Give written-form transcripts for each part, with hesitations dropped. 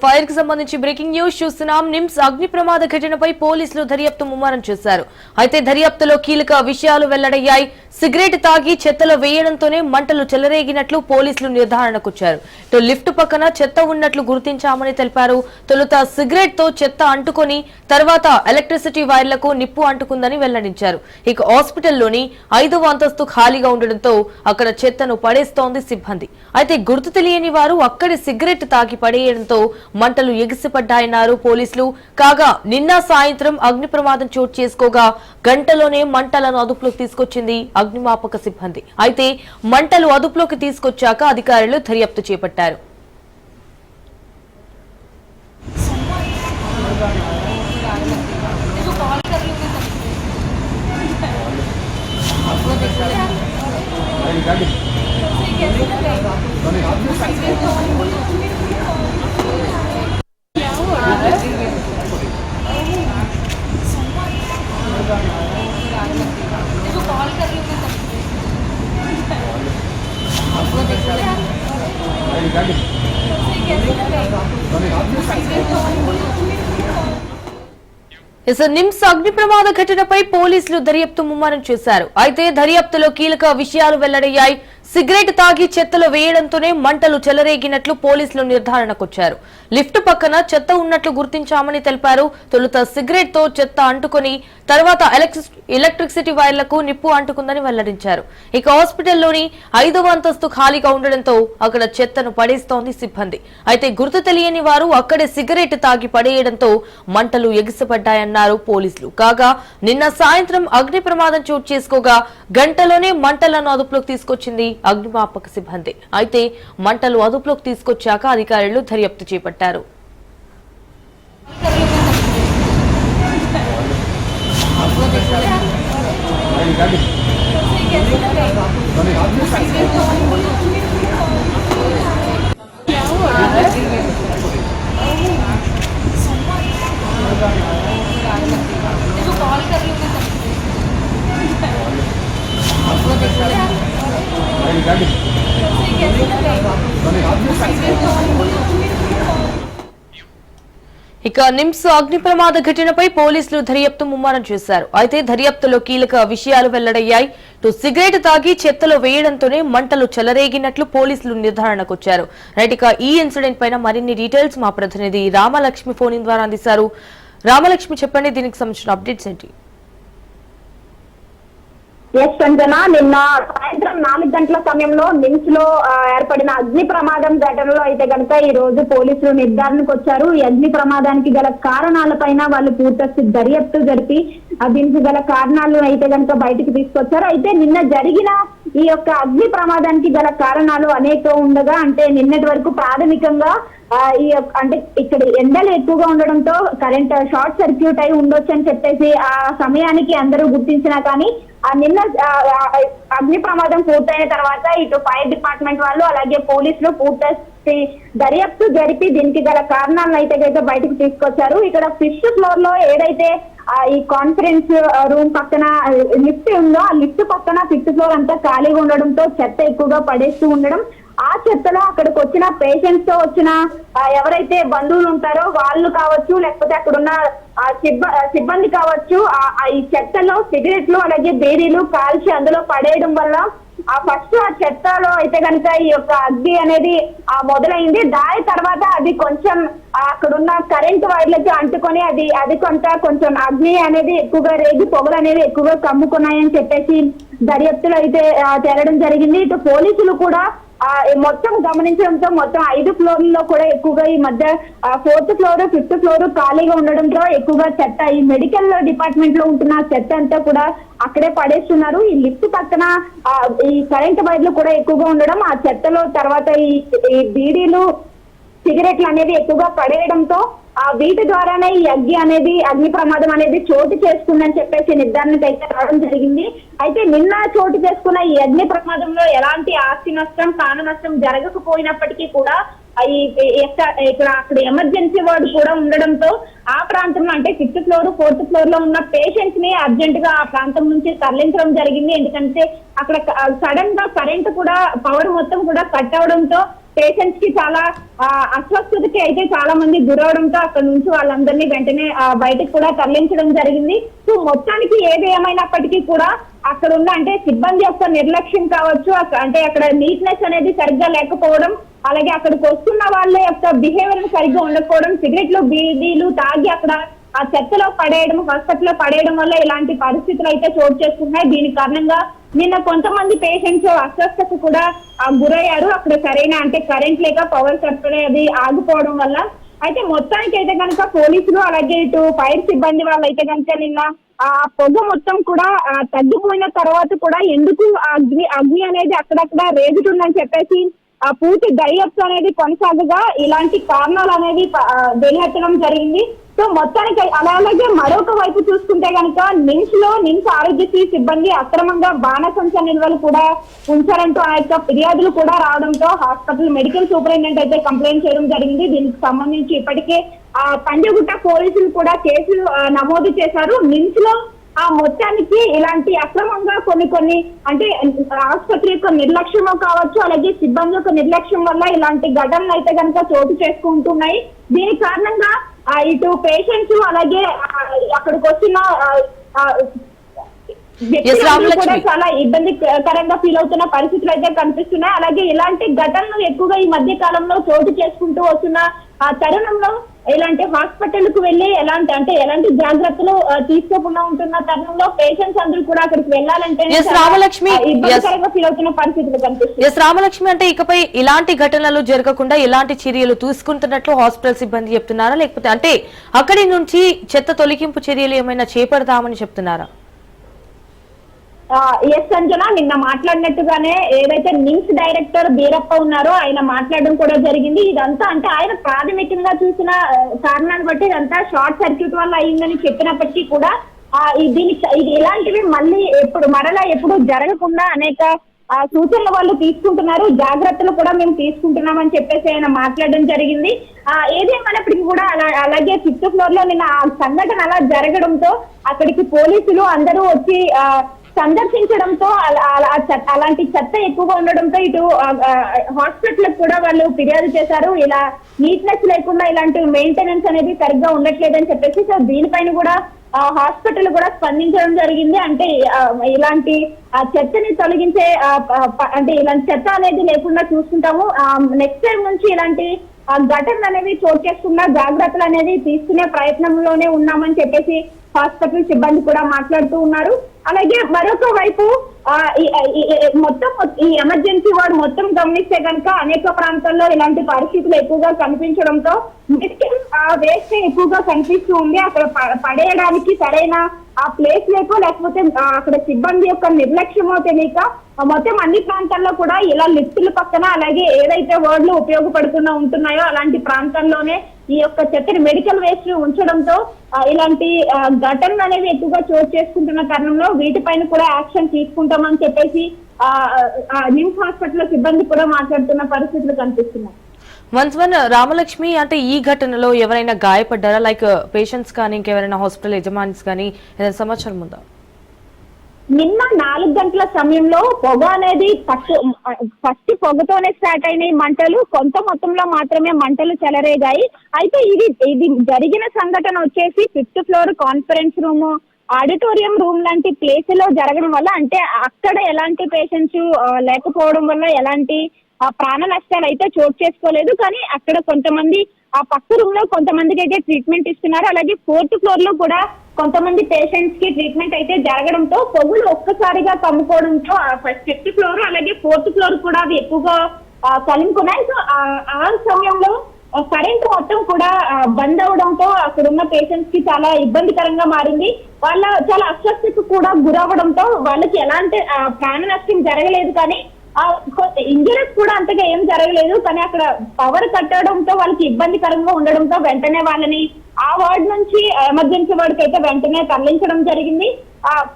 Fire కి సంబంధించి breaking news చూస్తున్నాం. నిమ్స్ అగ్ని ప్రమాద ఘటనపై పోలీసులు దర్యాప్తు ముమ్మరం చేశారు. అయితే దర్యాప్తులో కీలక విషయాలు వెల్లడయ్యాయి. సిగరెట్ తాగి చెత్తలో వేయడంతోనే మంటలు చెలరేగినట్లు పోలీసులు నిర్ధారణకొచ్చారు. లిఫ్ట్ పక్కన చెత్త ఉన్నట్లు గుర్తించామని తెలిపారు. తొలుత సిగరెట్ తో చెత్త అంటుకొని తర్వాత ఎలక్ట్రిసిటీ వైర్లకు నిప్పు అంటుకుందని వెల్లడించారు. ఇక హాస్పిటల్లోని 5వ అంతస్తు ఖాళీగా ఉండడంతో అక్కడ చెత్తను పడేస్తోంది సిబ్బంది. అయితే గుర్తు తెలియని వారు అక్కడి సిగరెట్ తాగి పడేయడంతో మంటలు ఎగిసిపడ్డాయన్నారు పోలీసులు. కాగా నిన్న సాయంత్రం అగ్ని ప్రమాదం చోటు చేసుకోగా గంటలోనే మంటలను అదుపులోకి తీసుకొచ్చింది అగ్నిమాపక సిబ్బంది. అయితే మంటలు అదుపులోకి తీసుకొచ్చాక అధికారులు దర్యాప్తు చేపట్టారు. నిమ్స్ అగ్ని ప్రమాద ఘటనపై పోలీసులు దర్యాప్తు ముమ్మరం చేశారు. అయితే దర్యాప్తులో కీలక విషయాలు వెల్లడయ్యాయి. సిగరెట్ తాగి చెత్తలో వేయడంతోనే మంటలు చెలరేగినట్లు పోలీసులు నిర్ధారణకొచ్చారు. లిఫ్ట్ పక్కన చెత్త ఉన్నట్లు గుర్తించామని తెలిపారు. తొలుత సిగరెట్ తో చెత్త అంటుకొని తర్వాత ఎలక్ట్రిసిటీ వైర్లకు నిప్పు అంటుకుందని వెల్లడించారు. ఇక హాస్పిటల్లోని 5వ అంతస్తు ఖాళీగా ఉండడంతో అక్కడ చెత్తను పడేస్తోంది సిబ్బంది. అయితే గుర్తు తెలియని వారు అక్కడే సిగరెట్ తాగి పడేయడంతో మంటలు ఎగిసిపడ్డాయన్నారు పోలీసులు. కాగా నిన్న సాయంత్రం అగ్ని ప్రమాదం చోటు చేసుకోగా గంటలోనే మంటలను అదుపులోకి తీసుకొచ్చింది అగ్నిమాపక సిబ్బంది. అయితే మంటలు అదుపులోకి తీసుకొచ్చాక అధికారులు దర్యాప్తు చేపట్టారు. ఇక నిమ్స్ అగ్ని ప్రమాద ఘటనపై పోలీసులు దర్యాప్తు ముమ్మరం చేశారు. అయితే దర్యాప్తులో కీలక విషయాలు వెల్లడయ్యాయి. సిగరెట్ తాగి చెత్తలో వేయడంతోనే మంటలు చెలరేగినట్లు పోలీసులు నిర్ధారణకొచ్చారు. రైట్, ఇక ఈ ఇన్సిడెంట్ పైన మరిన్ని డీటెయిల్స్ మా ప్రతినిధి రామలక్ష్మి ఫోన్ ఇన్ ద్వారా అందిస్తారు. రామలక్ష్మి, చెప్పండి, దీనికి సంబంధించిన అప్డేట్స్ ఏంటి? ఎస్ సంజన, నిన్న సాయంత్రం 4 గంటల సమయంలో నిమ్స్ లో ఏర్పడిన అగ్ని ప్రమాదం ఘటనలో అయితే గనక ఈ రోజు పోలీసులు నిర్ధారణకు వచ్చారు. ఈ అగ్ని ప్రమాదానికి గల కారణాలపైన వాళ్ళు పూర్తి దర్యాప్తు జరిపి దీనికి గల కారణాలు అయితే గనక బయటకు తీసుకొచ్చారు. అయితే నిన్న జరిగిన ఈ యొక్క అగ్ని ప్రమాదానికి గల కారణాలు అనేక ఉండగా, అంటే నిన్నటి వరకు ప్రాథమికంగా అంటే ఇక్కడ ఎండలు ఎక్కువగా ఉండడంతో కరెంట్ షార్ట్ సర్క్యూట్ అయి ఉండొచ్చు అని చెప్పేసి ఆ సమయానికి అందరూ గుర్తించినా కానీ నిన్న అగ్ని ప్రమాదం పూర్తయిన తర్వాత ఇటు ఫైర్ డిపార్ట్మెంట్ వాళ్ళు అలాగే పోలీసులు పూర్తి దర్యాప్తు జరిపి దీనికి గల కారణాలను అయితే బయటకు తీసుకొచ్చారు. ఇక్కడ 5th ఫ్లోర్ లో ఏదైతే ఈ కాన్ఫరెన్స్ రూమ్ పక్కన లిఫ్ట్ ఉందో ఆ లిఫ్ట్ పక్కన 5th ఫ్లోర్ అంతా ఖాళీగా ఉండడంతో చెత్త ఎక్కువగా పడేస్తూ ఉండడం, ఆ చెత్తలో అక్కడికి వచ్చిన పేషెంట్స్ తో వచ్చిన ఎవరైతే బంధువులు ఉంటారో వాళ్ళు కావచ్చు, లేకపోతే అక్కడున్న సిబ్బంది కావచ్చు, ఈ చెత్తలో సిగరెట్లు అలాగే బీడీలు కాల్చి అందులో పడేయడం వల్ల ఫస్ట్ ఆ చెత్తలో అయితే కనుక ఈ యొక్క అగ్ని అనేది మొదలైంది. దాని తర్వాత అది కొంచెం అక్కడున్న కరెంట్ వైర్లకి అంటుకొని అది కొంచెం అగ్ని అనేది ఎక్కువగా రేగి పొగలు అనేవి ఎక్కువగా కమ్ముకున్నాయని చెప్పేసి దర్యాప్తులు అయితే తేలడం జరిగింది. ఇటు పోలీసులు కూడా మొత్తం గమనించడంతో మొత్తం 5 ఫ్లోర్లలో కూడా ఎక్కువగా ఈ మధ్య 4th ఫ్లోర్ 5th ఫ్లోర్ ఖాళీగా ఉండడంతో ఎక్కువగా చెత్త ఈ మెడికల్ డిపార్ట్మెంట్ లో ఉంటున్న చెత్త అంతా కూడా అక్కడే పడేస్తున్నారు. ఈ లిఫ్ట్ పక్కన ఈ కరెంట్ వైర్లు కూడా ఎక్కువగా ఉండడం, ఆ చెత్తలో తర్వాత ఈ బీడీలు సిగరెట్లు అనేది ఎక్కువగా పడేయడంతో వీటి ద్వారానే ఈ అగ్ని ప్రమాదం అనేది చోటు చేసుకుందని చెప్పేసి నిర్ధారణకు అయితే రావడం జరిగింది. అయితే నిన్న చోటు చేసుకున్న ఈ అగ్ని ప్రమాదంలో ఎలాంటి ఆస్తి నష్టం ప్రాణ నష్టం జరగకపోయినప్పటికీ కూడా అక్కడ ఎమర్జెన్సీ వార్డు కూడా ఉండడంతో ఆ ప్రాంతంలో అంటే 5th ఫ్లోర్ 4th ఫ్లోర్ లో ఉన్న పేషెంట్స్ ని అర్జెంట్ గా ఆ ప్రాంతం నుంచి తరలించడం జరిగింది. ఎందుకంటే అక్కడ సడన్ గా కరెంట్ కూడా పవర్ మొత్తం కూడా కట్ అవడంతో పేషెంట్స్ కి చాలా అస్వస్థతకి అయితే చాలా మంది గురవడంతో అక్కడ నుంచి వాళ్ళందరినీ వెంటనే బయటకు కూడా తరలించడం జరిగింది. సో మొత్తానికి ఏది ఏమైనప్పటికీ కూడా అక్కడ ఉన్న అంటే సిబ్బంది యొక్క నిర్లక్ష్యం కావచ్చు, అంటే అక్కడ నీట్నెస్ అనేది సరిగ్గా లేకపోవడం, అలాగే అక్కడికి వస్తున్న వాళ్ళ యొక్క బిహేవియర్ సరిగ్గా ఉండకపోవడం, సిగరెట్లు బీడీలు తాగి అక్కడ ఆ చెత్తలో పడేయడం, హాస్పిటల్లో పడేయడం వల్ల ఇలాంటి పరిస్థితులు అయితే చోటు చేసుకున్నాయి. దీని కారణంగా నిన్న కొంతమంది పేషెంట్స్ అస్వస్థతకు కూడా గురయ్యారు. అక్కడ సరైన అంటే కరెంట్ లేక పవర్ సప్లై అది ఆగిపోవడం వల్ల. అయితే మొత్తానికి అయితే కనుక పోలీసులు అలాగే ఇటు ఫైర్ సిబ్బంది వాళ్ళు అయితే కనుక నిన్న ఆ పొగ మొత్తం కూడా తగ్గిపోయిన తర్వాత కూడా ఎందుకు అగ్ని అనేది అక్కడక్కడ రేగుతుందని చెప్పేసి ఆ పూర్తి దర్యాప్తు అనేది కొనసాగగా ఇలాంటి కారణాలు అనేది వెలిహెత్తడం జరిగింది. సో మొత్తానికి అలాగే మరొక వైపు చూసుకుంటే కనుక నిమ్స్ ఆరోగ్యశ్రీ సిబ్బంది అక్రమంగా బాణసంచ నిల్వలు కూడా ఉంచారంటూ ఆ యొక్క ఫిర్యాదులు కూడా రావడంతో హాస్పిటల్ మెడికల్ సూపరింటెండెంట్ అయితే కంప్లైంట్ చేయడం జరిగింది. దీనికి సంబంధించి ఇప్పటికే పంజగుట్ట పోలీసులు కూడా కేసులు నమోదు చేశారు. నిమ్స్ లో ఆ మొత్తానికి ఇలాంటి అక్రమంగా కొన్ని అంటే ఆసుపత్రి యొక్క నిర్లక్ష్యమో కావచ్చు, అలాగే సిబ్బంది యొక్క నిర్లక్ష్యం వల్ల ఇలాంటి ఘటనలు అయితే కనుక చోటు చేసుకుంటున్నాయి. దీని కారణంగా ఇటు పేషెంట్స్ అలాగే అక్కడికి వచ్చిన కూడా చాలా ఇబ్బందికరంగా ఫీల్ అవుతున్న పరిస్థితులు అయితే కనిపిస్తున్నాయి. అలాగే ఇలాంటి ఘటనలు ఎక్కువగా ఈ మధ్య కాలంలో చోటు చేసుకుంటూ వస్తున్న ఆ తరుణంలో ఇలాంటి హాస్పిటల్ కు వెళ్లి ఎలాంటి జాగ్రత్తలు తీసుకోకుండా ఉంటున్న తరుణంలో పేషెంట్స్ అందరూ కూడా అక్కడికి వెళ్లాలంటే ఇబ్బందికరంగా ఫీల్ అవుతున్న పరిస్థితులు కనిపిస్తుంది. రామలక్ష్మి, అంటే ఇకపై ఇలాంటి ఘటనలు జరగకుండా ఎలాంటి చర్యలు తీసుకుంటున్నట్లు హాస్పిటల్ సిబ్బంది చెప్తున్నారా, లేకపోతే అంటే అక్కడి నుంచి చెత్త తొలగింపు చర్యలు ఏమైనా చేపడతామని చెప్తున్నారా? ఎస్ సంజన, నిన్న మాట్లాడినట్టుగానే ఏదైతే నిమ్స్ డైరెక్టర్ బీరప్ప ఉన్నారో ఆయన మాట్లాడడం కూడా జరిగింది. ఇదంతా అంటే ఆయన ప్రాథమికంగా చూసిన కారణాన్ని బట్టి ఇదంతా షార్ట్ సర్క్యూట్ వల్ల అయిందని చెప్పినప్పటికీ కూడా ఇది ఇలాంటివి మళ్ళీ మరలా ఎప్పుడు జరగకుండా అనేక సూచనలు వాళ్ళు తీసుకుంటున్నారు, జాగ్రత్తలు కూడా మేము తీసుకుంటున్నామని చెప్పేసి ఆయన మాట్లాడడం జరిగింది. ఏదేమైనప్పటికీ కూడా అలాగే 5th ఫ్లోర్ లో నిన్న ఆ సంఘటన అలా జరగడంతో అక్కడికి పోలీసులు అందరూ వచ్చి సందర్శించడంతో అలాంటి చెత్త ఎక్కువగా ఉండడంతో ఇటు హాస్పిటల్ కూడా వాళ్ళు ఫిర్యాదు చేశారు. ఇలా నీట్నెస్ లేకుండా ఇలాంటి మెయింటెనెన్స్ అనేది సరిగ్గా ఉండట్లేదని చెప్పేసి సో దీనిపైన కూడా హాస్పిటల్ కూడా స్పందించడం జరిగింది. అంటే ఇలాంటి చెత్తని తొలగించే అంటే ఇలాంటి చెత్త అనేది లేకుండా చూసుకుంటాము, నెక్స్ట్ టైం నుంచి ఇలాంటి ఘటనలు అనేవి చోటు చేసుకున్న జాగ్రత్తలు అనేది తీసుకునే ప్రయత్నంలోనే ఉన్నామని చెప్పేసి హాస్పిటల్ సిబ్బంది కూడా మాట్లాడుతూ ఉన్నారు. అలాగే మరొక వైపు మొత్తం ఈ ఎమర్జెన్సీ వార్డు మొత్తం గమనిస్తే కనుక అనేక ప్రాంతాల్లో ఇలాంటి పరిస్థితులు ఎక్కువగా కనిపించడంతో మెడికల్ వేస్ట్ ఎక్కువగా కనిపిస్తూ ఉంది. అక్కడ పడేయడానికి సరైన ఆ ప్లేస్ లేకపోతే అక్కడ సిబ్బంది యొక్క నిర్లక్ష్యమో తెలియక మొత్తం అన్ని ప్రాంతాల్లో కూడా ఇలా లిఫ్టుల పక్కన అలాగే ఏదైతే వార్డులు ఉపయోగపడుతున్నా ఉంటున్నాయో అలాంటి ప్రాంతాల్లోనే ఈ యొక్క చెత్తని మెడికల్ వేస్ట్ ఉంచడంతో ఇలాంటి ఘటనలు అనేవి ఎక్కువగా చోటు చేసుకుంటున్న తరుణంలో వీటిపైన కూడా యాక్షన్ తీసుకుంటామని చెప్పేసి నిమ్స్ హాస్పిటల్ సిబ్బంది కూడా మాట్లాడుతున్న పరిస్థితులు కనిపిస్తున్నాయి. రామలక్ష్మి, అంటే ఈ ఘటనలో ఎవరైనా గాయపడ్డారా, లైక్ పేషెంట్స్ కానీ ఇంకెవరైనా హాస్పిటల్ యజమానిస్ కానీ ఏదైనా సమాచారం ఉందా? నిన్న 4 గంటల సమయంలో పొగ అనేది ఫస్ట్ పొగతోనే స్టార్ట్ అయినాయి మంటలు, కొంత మొత్తంలో మాత్రమే మంటలు చెలరేగాయి. అయితే ఇది జరిగిన సంఘటన వచ్చేసి 5th floor conference room, auditorium room లాంటి ప్లేస్ లో జరగడం వల్ల అంటే అక్కడ ఎలాంటి పేషెంట్స్ లేకపోవడం వల్ల ఎలాంటి ప్రాణ నష్టాలు అయితే చోటు చేసుకోలేదు. కానీ అక్కడ కొంతమంది ఆ పక్క రూమ్ లో కొంతమందికి అయితే ట్రీట్మెంట్ ఇస్తున్నారు. అలాగే 4th ఫ్లోర్ లో కూడా కొంతమంది పేషెంట్స్ కి ట్రీట్మెంట్ అయితే జరగడంతో పొగులు ఒక్కసారిగా కమ్ముకోవడంతో 5th ఫ్లోర్ అలాగే 4th ఫ్లోర్ కూడా అవి ఎక్కువగా కలుముకున్నాయి. సో ఆ సమయంలో కరెంట్ మొత్తం కూడా బంద్ అవడంతో అక్కడ ఉన్న పేషెంట్స్ కి చాలా ఇబ్బందికరంగా మారింది. వాళ్ళ చాలా అస్వస్థతకు కూడా గురవడంతో వాళ్ళకి ఎలాంటి ప్రాణ నష్టం జరగలేదు, కానీ ఇంజరీస్ కూడా అంతగా ఏం జరగలేదు. కానీ అక్కడ పవర్ కట్టడంతో వాళ్ళకి ఇబ్బందికరంగా ఉండడంతో వెంటనే వాళ్ళని ఆ వార్డు నుంచి ఎమర్జెన్సీ వార్డుకి అయితే వెంటనే తరలించడం జరిగింది.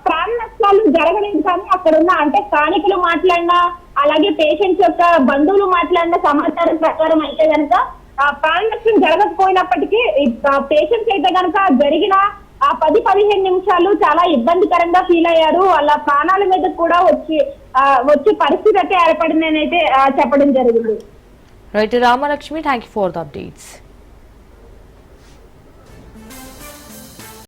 ప్రాణ నష్టాలు జరగలేదు, కానీ అక్కడ ఉన్న అంటే స్థానికులు మాట్లాడిన అలాగే పేషెంట్స్ యొక్క బంధువులు మాట్లాడిన సమాచారం ప్రకారం అయితే కనుక ప్రాణ నష్టం జరగకపోయినప్పటికీ పేషెంట్స్ అయితే కనుక జరిగిన 10-15 నిమిషాలు చాలా ఇబ్బందికరంగా ఫీల్ అయ్యారు. వాళ్ళ ప్రాణాల మీద కూడా వచ్చే పరిస్థితి అయితే ఏర్పడిందని అయితే చెప్పడం జరిగింది. Right Ramalakshmi, thank you for the updates.